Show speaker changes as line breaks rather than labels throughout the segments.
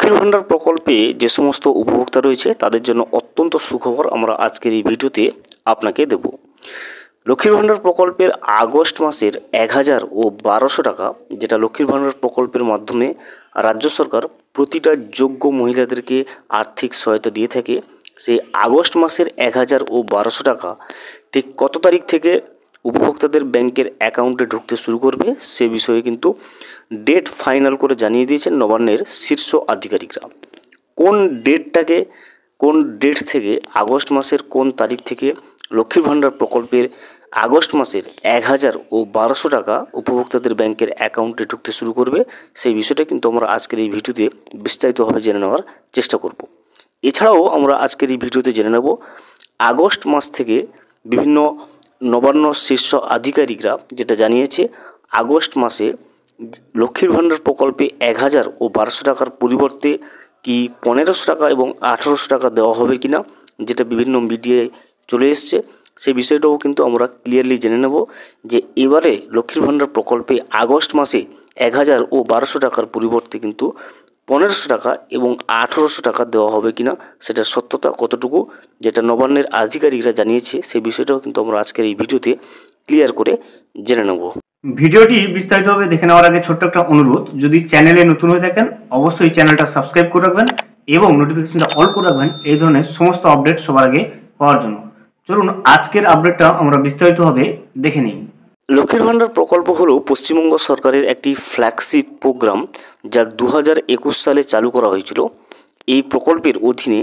লক্ষ্মীর ভাণ্ডার প্রকল্পে যে সমস্ত উপভোক্তা রয়েছে তাদের জন্য অত্যন্ত সুখবর আমরা আজকের এই ভিডিওতে আপনাকে দেব। লক্ষ্মীর ভাণ্ডার প্রকল্পের আগস্ট মাসের 1000 ও 1200 টাকা, যেটা লক্ষ্মীর ভাণ্ডার প্রকল্পের মাধ্যমে রাজ্য সরকার প্রতিটা যোগ্য মহিলাদেরকে আর্থিক সহায়তা দিয়ে থাকে, সেই আগস্ট মাসের 1000 ও 1200 টাকা ঠিক কত তারিখ থেকে উপভোক্তাদের ব্যাংকের অ্যাকাউন্টে ঢুকতে শুরু করবে সে বিষয়ে কিন্তু ডেট ফাইনাল করে জানিয়ে দিয়েছেন নবান্নের শীর্ষ আধিকারিকরা। কোন ডেট থেকে আগস্ট মাসের কোন তারিখ থেকে লক্ষ্মীর ভাণ্ডার প্রকল্পের আগস্ট মাসের 1000 ও 1200 টাকা উপভোক্তাদের ব্যাংকের অ্যাকাউন্টে ঢুকতে শুরু করবে সেই বিষয়টা কিন্তু আমরা আজকের এই ভিডিওতে বিস্তারিতভাবে জেনে নেওয়ার চেষ্টা করব। এছাড়াও আমরা আজকের এই ভিডিওতে জেনে নেব আগস্ট মাস থেকে বিভিন্ন নবান্ন শীর্ষ আধিকারিকরা যেটা জানিয়েছে আগস্ট মাসে লক্ষ্মীর ভাণ্ডার প্রকল্পে 1000 ও 1200 টাকার পরিবর্তে কি 1500 টাকা এবং 1800 টাকা দেওয়া হবে কিনা, যেটা বিভিন্ন মিডিয়ায় চলে এসছে সেই বিষয়টাও কিন্তু আমরা ক্লিয়ারলি জেনে নেব যে এবারে লক্ষ্মীর ভাণ্ডার প্রকল্পে আগস্ট মাসে 1000 ও 1200 টাকার পরিবর্তে কিন্তু 1500 টাকা এবং 1800 টাকা দেওয়া হবে কিনা, সেটার সত্যতা কতটুকু যেটা নবান্নের আধিকারিকরা জানিয়েছে সেই বিষয়টাও কিন্তু আমরা আজকের এই ভিডিওতে ক্লিয়ার করে জেনে নেব।
ভিডিওটি বিস্তারিতভাবে দেখে নেওয়ার আগে ছোট্ট একটা অনুরোধ, যদি চ্যানেলে নতুন হয়ে থাকেন অবশ্যই চ্যানেলটা সাবস্ক্রাইব করে রাখবেন এবং নোটিফিকেশনটা অল করে রাখবেন এই ধরনের সমস্ত আপডেট সবার আগে পাওয়ার জন্য। চলুন আজকের আপডেটটা আমরা বিস্তারিতভাবে দেখে নিই।
লক্ষ্মীর ভাণ্ডার প্রকল্প হলো পশ্চিমবঙ্গ সরকারের একটি ফ্ল্যাগশিপ প্রোগ্রাম যা 2021 সালে চালু করা হয়েছিল। এই প্রকল্পের অধীনে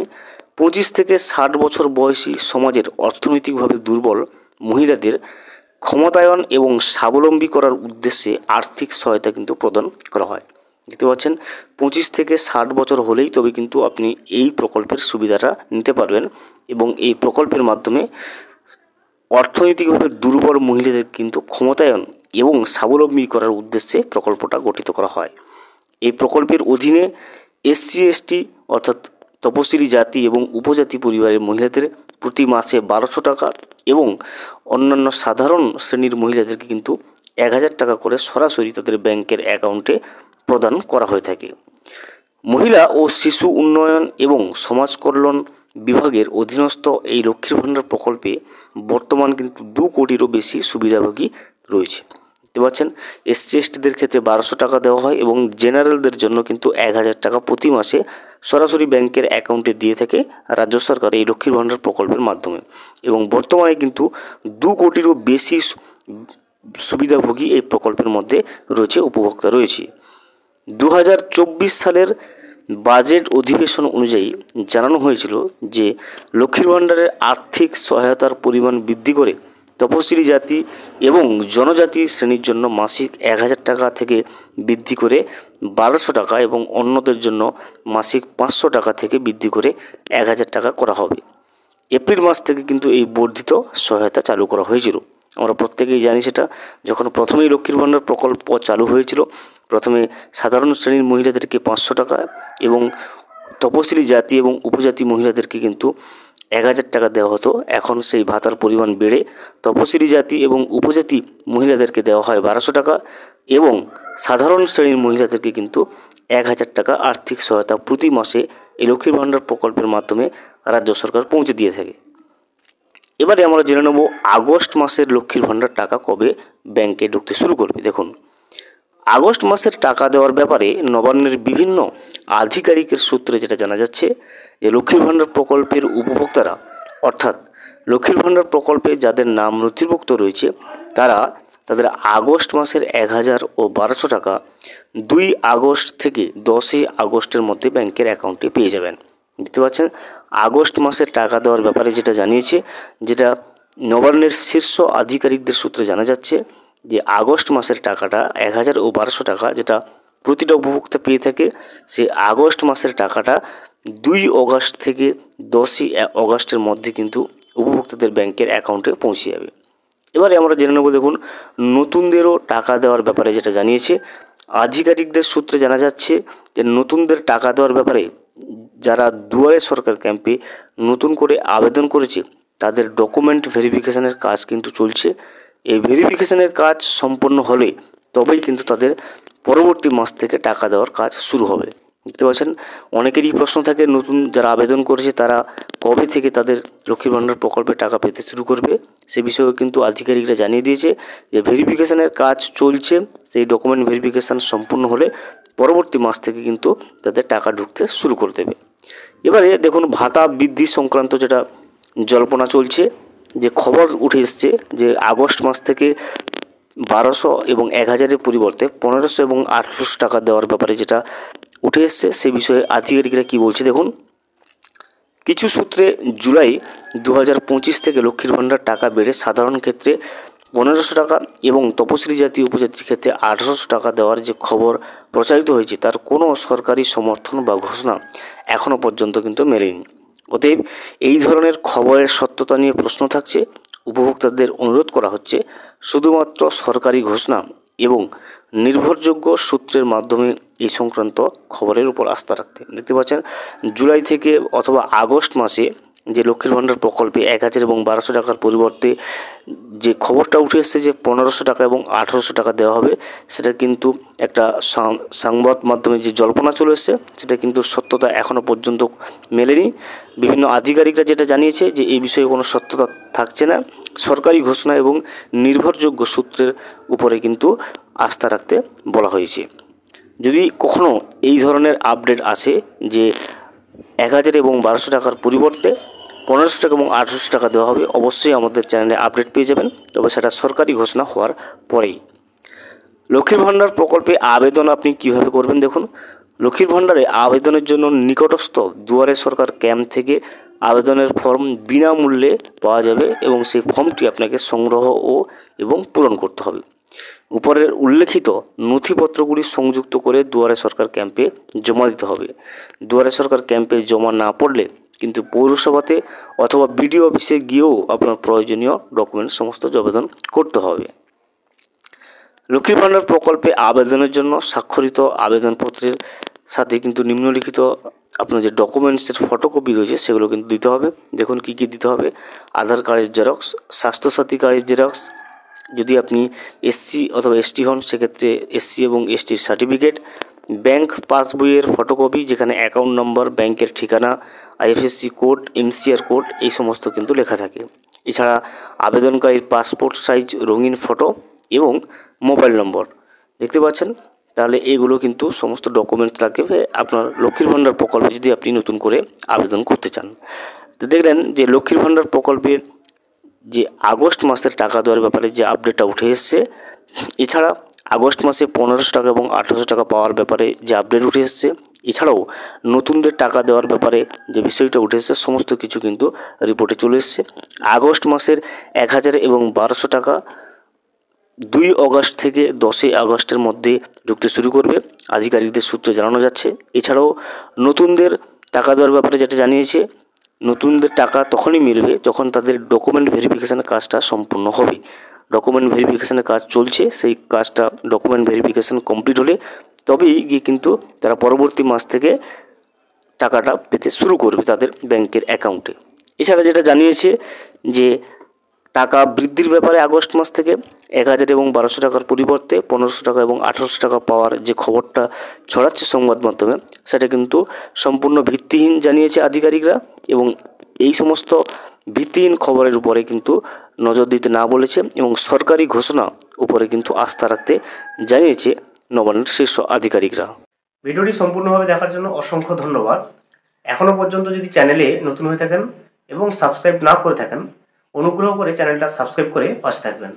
25 থেকে 60 বছর বয়সী সমাজের অর্থনৈতিকভাবে দুর্বল মহিলাদের ক্ষমতায়ন এবং স্বাবলম্বী করার উদ্দেশ্যে আর্থিক সহায়তা কিন্তু প্রদান করা হয়। দেখতে পাচ্ছেন 25 থেকে 60 বছর হলেই তবে কিন্তু আপনি এই প্রকল্পের সুবিধাটা নিতে পারবেন এবং এই প্রকল্পের মাধ্যমে অর্থনৈতিকভাবে দুর্বল মহিলাদের কিন্তু ক্ষমতায়ন এবং স্বাবলম্বী করার উদ্দেশ্যে প্রকল্পটা গঠিত করা হয়। এই প্রকল্পের অধীনে SC ST অর্থাৎ তপশিলি জাতি এবং উপজাতি পরিবারের মহিলাদের প্রতি মাসে 1200 টাকা এবং অন্যান্য সাধারণ শ্রেণীর মহিলাদেরকে কিন্তু 1000 টাকা করে সরাসরি তাদের ব্যাংকের অ্যাকাউন্টে প্রদান করা হয়ে থাকে। মহিলা ও শিশু উন্নয়ন এবং সমাজ কল্যাণ বিভাগের অধীনস্থ এই লক্ষ্মীর ভাণ্ডার প্রকল্পে বর্তমান কিন্তু 2 কোটিরও বেশি সুবিধাভোগী রয়েছে। দেখতে পাচ্ছেন SC STদের ক্ষেত্রে 1200 টাকা দেওয়া হয় এবং জেনারেলদের জন্য কিন্তু 1000 টাকা প্রতি মাসে সরাসরি ব্যাংকের অ্যাকাউন্টে দিয়ে থাকে রাজ্য সরকার এই লক্ষ্মীর ভাণ্ডার প্রকল্পের মাধ্যমে এবং বর্তমানে কিন্তু 2 কোটিরও বেশি সুবিধাভোগী এই প্রকল্পের মধ্যে রয়েছে, উপভোক্তা রয়েছে। 2024 সালের বাজেট অধিবেশন অনুযায়ী জানানো হয়েছিল যে লক্ষ্মীর ভাণ্ডারের আর্থিক সহায়তার পরিমাণ বৃদ্ধি করে তপশিলি জাতি এবং জনজাতি শ্রেণীর জন্য মাসিক 1000 টাকা থেকে বৃদ্ধি করে 1200 টাকা এবং অন্যদের জন্য মাসিক 500 টাকা থেকে বৃদ্ধি করে 1000 টাকা করা হবে। এপ্রিল মাস থেকে কিন্তু এই বর্ধিত সহায়তা চালু করা হয়েছিল। আমরা প্রত্যেকেই জানি সেটা যখন প্রথমেই লক্ষ্মীর ভাণ্ডার প্রকল্প চালু হয়েছিল প্রথমে সাধারণ শ্রেণীর মহিলাদেরকে 500 টাকা এবং তপশিলি জাতি এবং উপজাতি মহিলাদেরকে কিন্তু 1000 টাকা দেওয়া হতো। এখন সেই ভাতার পরিমাণ বেড়ে তপশিলি জাতি এবং উপজাতি মহিলাদেরকে দেওয়া হয় 1200 টাকা এবং সাধারণ শ্রেণীর মহিলাদেরকে কিন্তু 1000 টাকা আর্থিক সহায়তা প্রতি মাসে এই লক্ষ্মীর ভাণ্ডার প্রকল্পের মাধ্যমে রাজ্য সরকার পৌঁছে দিয়ে থাকে। এবারে আমরা জেনে নেব আগস্ট মাসের লক্ষ্মীর ভাণ্ডার টাকা কবে ব্যাংকে ঢুকতে শুরু করবে। দেখুন আগস্ট মাসের টাকা দেওয়ার ব্যাপারে নবান্নের বিভিন্ন আধিকারিকের সূত্রে যেটা জানা যাচ্ছে যে লক্ষ্মীর ভাণ্ডার প্রকল্পের উপভোক্তারা অর্থাৎ লক্ষ্মীর ভাণ্ডার প্রকল্পে যাদের নাম নথিভুক্ত রয়েছে তারা তাদের আগস্ট মাসের 1000 ও 1200 টাকা 2 আগস্ট থেকে 10 আগস্টের মধ্যে ব্যাংকের অ্যাকাউন্টে পেয়ে যাবেন। দেখতে পাচ্ছেন আগস্ট মাসের টাকা দেওয়ার ব্যাপারে যেটা জানিয়েছে, যেটা নবান্নের শীর্ষ আধিকারিকদের সূত্রে জানা যাচ্ছে যে আগস্ট মাসের টাকাটা 1000 ও 1200 টাকা যেটা প্রতিটা উপভোক্তা পেয়ে থাকে, সে আগস্ট মাসের টাকাটা 2 আগস্ট থেকে 10 আগস্টের মধ্যে কিন্তু উপভোক্তাদের ব্যাংকের অ্যাকাউন্টে পৌঁছে যাবে। এবারে আমরা জেনে নেব দেখুন নতুনদেরও টাকা দেওয়ার ব্যাপারে যেটা জানিয়েছে আধিকারিকদের সূত্রে জানা যাচ্ছে যে নতুনদের টাকা দেওয়ার ব্যাপারে যারা দুয়ারে সরকার ক্যাম্পে নতুন করে আবেদন করেছে তাদের ডকুমেন্ট ভেরিফিকেশনের কাজ কিন্তু চলছে। এই ভেরিফিকেশনের কাজ সম্পন্ন হলে তবেই কিন্তু তাদের পরবর্তী মাস থেকে টাকা দেওয়ার কাজ শুরু হবে। দেখতে পাচ্ছেন অনেকেরই প্রশ্ন থাকে, নতুন যারা আবেদন করেছে তারা কবে থেকে তাদের লক্ষ্মীর ভাণ্ডার প্রকল্পে টাকা পেতে শুরু করবে। সে বিষয়েও কিন্তু আধিকারিকরা জানিয়ে দিয়েছে যে ভেরিফিকেশানের কাজ চলছে, সেই ডকুমেন্ট ভেরিফিকেশান সম্পূর্ণ হলে পরবর্তী মাস থেকে কিন্তু তাদের টাকা ঢুকতে শুরু করে দেবে। এবারে দেখুন ভাতা বৃদ্ধি সংক্রান্ত যেটা জল্পনা চলছে, যে খবর উঠে এসছে যে আগস্ট মাস থেকে 1200 এবং 1000-এর পরিবর্তে 1500 এবং 1800 টাকা দেওয়ার ব্যাপারে যেটা উঠে এসছে, সে বিষয়ে আধিকারিকরা কী বলছে দেখুন। কিছু সূত্রে জুলাই 2025 থেকে লক্ষ্মীর ভাণ্ডার টাকা বেড়ে সাধারণ ক্ষেত্রে 1500 টাকা এবং তপশিলি জাতি উপজাতির ক্ষেত্রে 1800 টাকা দেওয়ার যে খবর প্রচারিত হয়েছে তার কোনো সরকারি সমর্থন বা ঘোষণা এখনও পর্যন্ত কিন্তু মেলেনি। অতএব এই ধরনের খবরের সত্যতা নিয়ে প্রশ্ন থাকছে। উপভোক্তাদের অনুরোধ করা হচ্ছে শুধুমাত্র সরকারি ঘোষণা এবং নির্ভরযোগ্য সূত্রের মাধ্যমে এই সংক্রান্ত খবরের উপর আস্থা রাখতে। দেখতে পাচ্ছেন জুলাই থেকে অথবা আগস্ট মাসে যে লক্ষ্মীর ভাণ্ডার প্রকল্পে 1000 এবং 1200 টাকার পরিবর্তে যে খবরটা উঠে এসছে যে 1500 টাকা এবং 1800 টাকা দেওয়া হবে, সেটা কিন্তু একটা সংবাদ মাধ্যমে যে জল্পনা চলে এসছে, সেটা কিন্তু সত্যতা এখনও পর্যন্ত মেলেনি। বিভিন্ন আধিকারিকরা যেটা জানিয়েছে যে এই বিষয়ে কোনো সত্যতা থাকছে না, সরকারি ঘোষণা এবং নির্ভরযোগ্য সূত্রের উপরে কিন্তু আস্থা রাখতে বলা হয়েছে। যদি কখনও এই ধরনের আপডেট আসে যে 1000 এবং 1200 টাকার পরিবর্তে 1500 টাকা এবং 1800 টাকা দেওয়া হবে, অবশ্যই আমাদের চ্যানেলে আপডেট পেয়ে যাবেন, তবে সেটা সরকারি ঘোষণা হওয়ার পরেই। লক্ষ্মীর ভাণ্ডার প্রকল্পে আবেদন আপনি কীভাবে করবেন দেখুন। লক্ষ্মীর ভাণ্ডারে আবেদনের জন্য নিকটস্থ দুয়ারে সরকার ক্যাম্প থেকে আবেদনের ফর্ম বিনামূল্যে পাওয়া যাবে এবং সেই ফর্মটি আপনাকে সংগ্রহ এবং পূরণ করতে হবে। উপরের উল্লেখিত নথিপত্রগুলি সংযুক্ত করে দুয়ারে সরকার ক্যাম্পে জমা দিতে হবে। দুয়ারে সরকার ক্যাম্পে জমা না পড়লে কিন্তু পৌরসভাতে অথবা বিডিও অফিসে গিয়েও আপনার প্রয়োজনীয় ডকুমেন্ট সমস্ত আবেদন করতে হবে। লক্ষ্মীর ভাণ্ডার প্রকল্পে আবেদনের জন্য স্বাক্ষরিত আবেদনপত্রের সাথে কিন্তু নিম্নলিখিত আপনার যে ডকুমেন্টসের ফটোকপি রয়েছে সেগুলো কিন্তু দিতে হবে। দেখুন কী কী দিতে হবে: আধার কার্ডের জেরক্স, স্বাস্থ্যসাথী কার্ডের জেরক্স, যদি আপনি এসসি অথবা এসটি হন সেক্ষেত্রে এসসি এবং এসটির সার্টিফিকেট, ব্যাংক পাসবইয়ের ফটোকপি যেখানে অ্যাকাউন্ট নম্বর, ব্যাংকের ঠিকানা, আইএফএসসি কোড, এনসিআর কোড এই সমস্ত কিন্তু লেখা থাকে। এছাড়া আবেদনকারীর পাসপোর্ট সাইজ রঙিন ফটো এবং মোবাইল নম্বর। দেখতে পাচ্ছেন, তাহলে এগুলো কিন্তু সমস্ত ডকুমেন্টস লাগবে আপনার লক্ষ্মীর ভাণ্ডার প্রকল্পে যদি আপনি নতুন করে আবেদন করতে চান। তো দেখলেন যে লক্ষ্মীর ভাণ্ডার প্রকল্পে যে আগস্ট মাসের টাকা দেওয়ার ব্যাপারে যে আপডেটটা উঠে এসছে, এছাড়া আগস্ট মাসে 1500 টাকা এবং 1800 টাকা পাওয়ার ব্যাপারে যে আপডেট উঠে এসছে, এছাড়াও নতুনদের টাকা দেওয়ার ব্যাপারে যে বিষয়টা উঠে এসছে, সমস্ত কিছু কিন্তু রিপোর্টে চলে এসছে। আগস্ট মাসের 1000 এবং 1200 টাকা 2 আগস্ট থেকে 10 আগস্টের মধ্যে ঢুকতে শুরু করবে, আধিকারিকদের সূত্রে জানানো যাচ্ছে। এছাড়াও নতুনদের টাকা দেওয়ার ব্যাপারে যেটা জানিয়েছে, নতুনদের টাকা তখনই মিলবে যখন তাদের ডকুমেন্ট ভেরিফিকেশানের কাজটা সম্পূর্ণ হবে। ডকুমেন্ট ভেরিফিকেশানের কাজ চলছে, সেই কাজটা ডকুমেন্ট ভেরিফিকেশান কমপ্লিট হলে তবেই গিয়ে কিন্তু তারা পরবর্তী মাস থেকে টাকাটা পেতে শুরু করবে তাদের ব্যাংকের অ্যাকাউন্টে। এছাড়া যেটা জানিয়েছে যে টাকা বৃদ্ধির ব্যাপারে আগস্ট মাস থেকে 1000 এবং 1200 টাকার পরিবর্তে 1500 টাকা এবং 1800 টাকা পাওয়ার যে খবরটা ছড়াচ্ছে সংবাদ মাধ্যমে, সেটা কিন্তু সম্পূর্ণ ভিত্তিহীন জানিয়েছে আধিকারিকরা, এবং এই সমস্ত ভিত্তিহীন খবরের উপরে কিন্তু নজর দিতে না বলেছে এবং সরকারি ঘোষণা উপরে কিন্তু আস্থা রাখতে জানিয়েছে নবান্নের শীর্ষ আধিকারিকরা।
ভিডিওটি সম্পূর্ণভাবে দেখার জন্য অসংখ্য ধন্যবাদ। এখনও পর্যন্ত যদি চ্যানেলে নতুন হয়ে থাকেন এবং সাবস্ক্রাইব না করে থাকেন, অনুগ্রহ করে চ্যানেলটা সাবস্ক্রাইব করে পাশে থাকবেন।